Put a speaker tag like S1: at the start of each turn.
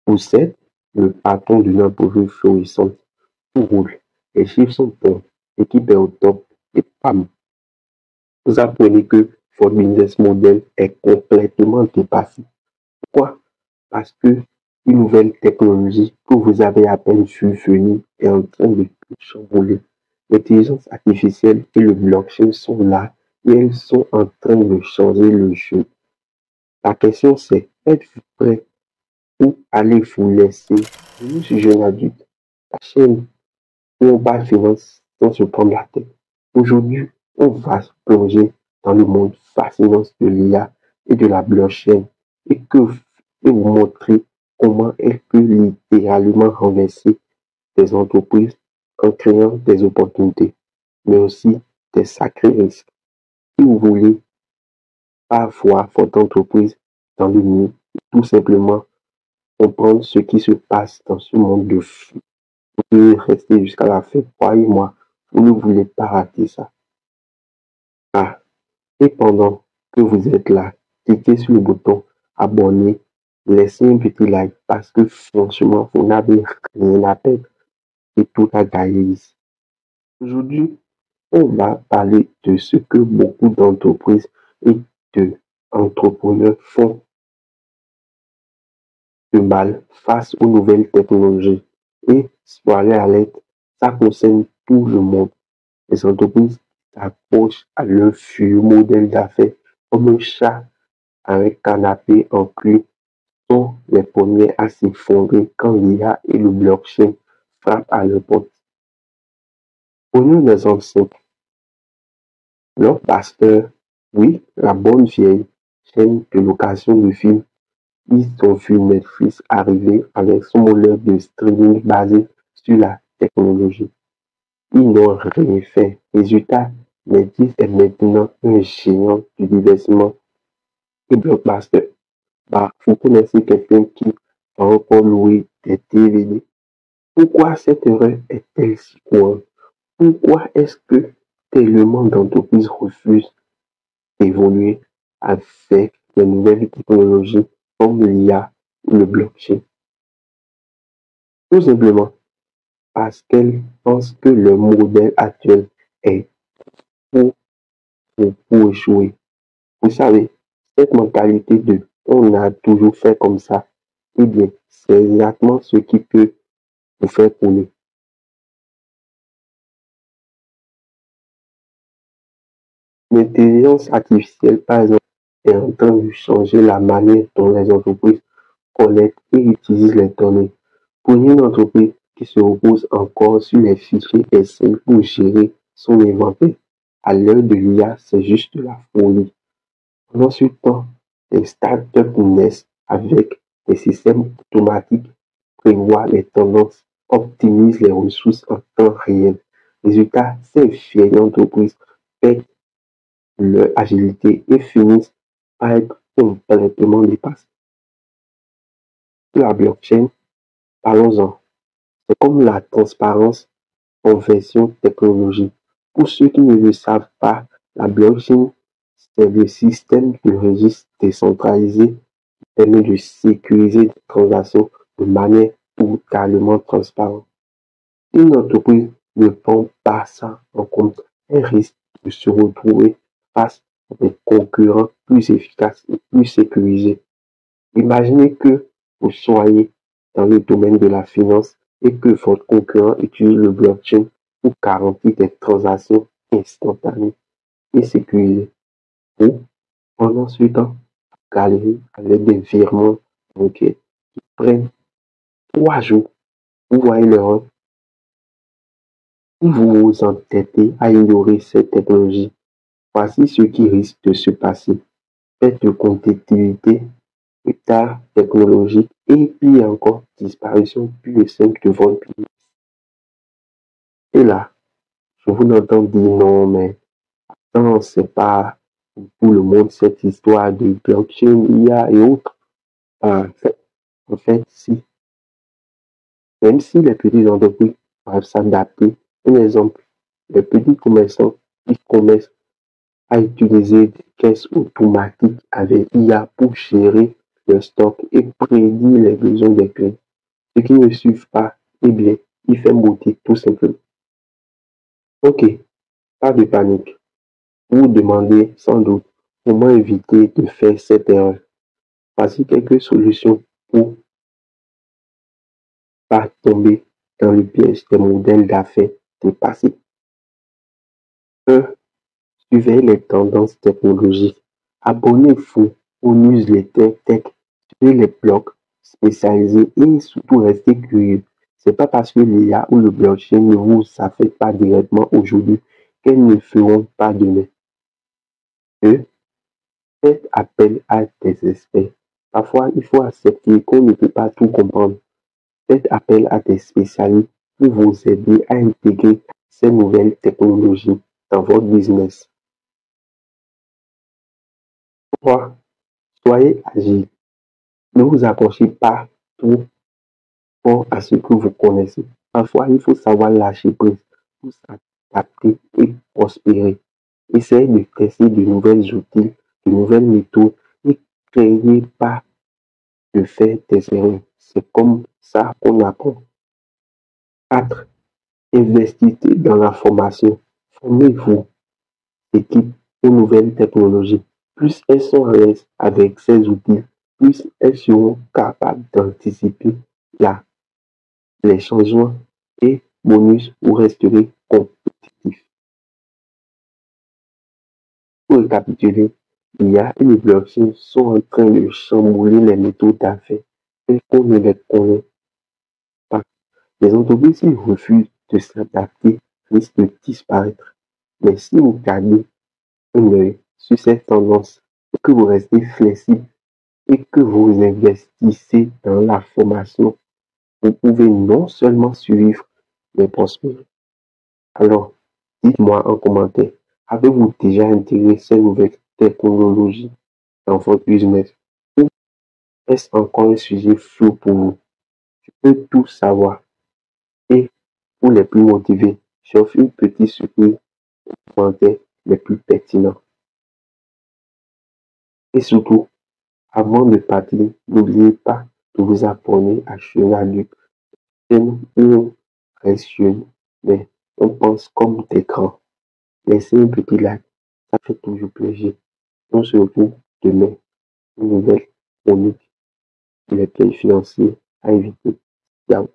S1: possède le patron d'une entreprise florissante. Tout roule, les chiffres sont bons, l'équipe est au top, et pam, vous apprenez que votre business model est complètement dépassé. Pourquoi? Parce que une nouvelle technologie que vous avez à peine vu venir est en train de tout chambouler. L'intelligence artificielle et le blockchain sont là et elles sont en train de changer le jeu. La question c'est, êtes-vous prêt ou allez-vous laisser venir ce jeune adulte, la chaîne où on parle finance sans se prendre la tête? Aujourd'hui, on va se plonger dans le monde fascinant de l'IA et de la blockchain et vous montrer comment elle peut littéralement renverser des entreprises en créant des opportunités, mais aussi des sacrés risques. Si vous voulez pas voir votre entreprise dans le mur, tout simplement comprendre ce qui se passe dans ce monde de fou. Vous pouvez rester jusqu'à la fin, croyez-moi, vous ne voulez pas rater ça. Ah, et pendant que vous êtes là, cliquez sur le bouton abonner, laissez un petit like parce que franchement, vous n'avez rien à perdre et tout à gagner ici. Aujourd'hui, on va parler de ce que beaucoup d'entreprises et d'entrepreneurs font de mal face aux nouvelles technologies. Et soyez alerte, ça concerne tout le monde. Les entreprises s'accrochent à leur vieux modèle d'affaires comme un chat à un canapé inclus sont les premiers à s'effondrer quand l'IA et le blockchain frappent à leur porte. Prenons des exemples simples. Blockbuster, oui, la bonne vieille chaîne de location de films, ils ont vu Netflix arriver avec son modèle de streaming basé sur la technologie. Ils n'ont rien fait. Résultat, Netflix est maintenant un géant du divertissement et Blockbuster. Bah, vous connaissez quelqu'un qui a encore loué des DVD. Pourquoi cette erreur est-elle si courante? Pourquoi est-ce que tellement d'entreprises refusent d'évoluer avec les nouvelles technologies comme l'IA ou le blockchain? Tout simplement parce qu'elles pensent que le modèle actuel est pour, pour échouer. Vous savez, cette mentalité de on a toujours fait comme ça, eh bien, c'est exactement ce qui peut vous faire couler. L'intelligence artificielle, par exemple, est en train de changer la manière dont les entreprises collectent et utilisent les données. Pour une entreprise qui se repose encore sur les fichiers Excel pour gérer son inventaire, à l'heure de l'IA, c'est juste de la folie. Pendant ce temps, les startups naissent avec des systèmes automatiques qui prévoient les tendances, optimisent les ressources en temps réel. Résultat, ces vieilles entreprises perdent leur agilité et finissent par être complètement dépassées. La blockchain, parlons-en. C'est comme la transparence en version technologique. Pour ceux qui ne le savent pas, la blockchain, c'est le système de registre décentralisé qui permet de sécuriser des transactions de manière totalement transparente. Si une entreprise ne prend pas ça en compte, elle risque de se retrouver face à des concurrents plus efficaces et plus sécurisés. Imaginez que vous soyez dans le domaine de la finance et que votre concurrent utilise le blockchain pour garantir des transactions instantanées et sécurisées. Ou, pendant ce temps, galérer avec des virements bancaires qui prennent 3 jours. Vous voyez l'erreur. Si vous vous entêtez à ignorer cette technologie, voici ce qui risque de se passer. Perte de compétitivité, retard technologique et puis encore disparition pure et simple de votre business. Et là, je vous entends dire non, mais non, c'est pas pour tout le monde cette histoire de blockchain, IA et autres. En fait, si, même si les petites entreprises peuvent s'adapter, un exemple, les petits commerçants qui commencent à utiliser des caisses automatiques avec IA pour gérer le stock et prédit les besoins des clients. Ceux qui ne suivent pas, eh bien, il fait boutique tout simplement. Ok, pas de panique. Vous vous demandez sans doute comment éviter de faire cette erreur. Voici quelques solutions pour pas tomber dans le piège des modèles d'affaires dépassés. 1. Suivez les tendances technologiques. Abonnez-vous aux newsletters tech, suivez les blogs spécialisés et surtout restez curieux. C'est pas parce que l'IA ou le blockchain ne vous affectent pas directement aujourd'hui qu'elles ne feront pas demain. 2. Faites appel à des experts. Parfois, il faut accepter qu'on ne peut pas tout comprendre. Faites appel à des spécialistes pour vous aider à intégrer ces nouvelles technologies dans votre business. 3. Soyez agile. Ne vous accrochez pas trop fort à ce que vous connaissez. Parfois, il faut savoir lâcher prise pour s'adapter et prospérer. Essayez de tester de nouvelles outils, de nouvelles méthodes et créez pas de faire des erreurs. C'est comme ça qu'on apprend. 4. Investissez dans la formation. Formez-vous équipe aux nouvelles technologies. Plus elles sont à l'aise avec ces outils, plus elles seront capables d'anticiper la- les changements et bonus vous resterez compétitif. Pour récapituler, l'IA et le blockchain sont en train de chambouler les méthodes d'affaires telles qu'on ne les connaît pas. Les entreprises qui refusent de s'adapter risquent de disparaître. Mais si vous gardez un œil sur cette tendance, que vous restez flexible et que vous investissez dans la formation, vous pouvez non seulement suivre, mais prospérer. Alors, dites-moi en commentaire, avez-vous déjà intégré ces nouvelles technologies dans votre business ou est-ce encore un sujet flou pour vous? Je peux tout savoir. Et pour les plus motivés, j'offre une petite surprise aux commentaires les plus pertinents. Et surtout, avant de partir, n'oubliez pas de vous abonner à Chenaluc, chaîne où on reste jeune, mais on pense comme des grands. Laissez un petit like, ça fait toujours plaisir. On se retrouve demain, une nouvelle chronique sur les pièges financiers à éviter. Ciao.